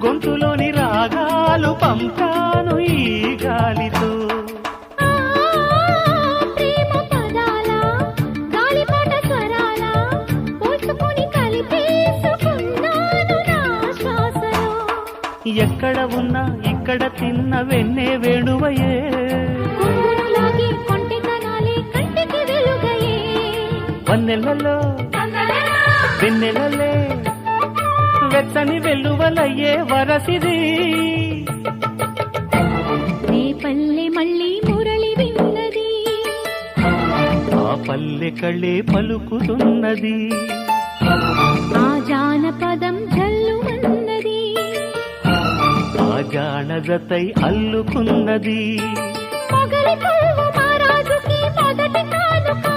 గొంతులోని రాగాలు పంపాను ఈ గాలితో. ప్రేమ పదాల గాలిపాట స్వరాల పోల్చుకొని కలిపేసుకున్నాను నా శ్వాసలో. ఎక్కడ ఉన్నా ఇక్కడ తిన్న వెన్నే వేణువయే, కొంగునులాగి కొంటెతనాలే కంటికి వెలుగయే. వన్నెలలో వెన్నెలలే వెచ్చని వెల్లువలయ్యే వరసిది. నీ పల్లె మళ్ళీ మురళి విన్నది, ఆ పల్లె కళ్ళే పలుకుతున్నది, ఆ జానపదం జల్లుమన్నది, ఆ జానజతై అల్లుకున్నది. మొగలి పువ్వు మహారాజుకి మొదటి కానుక.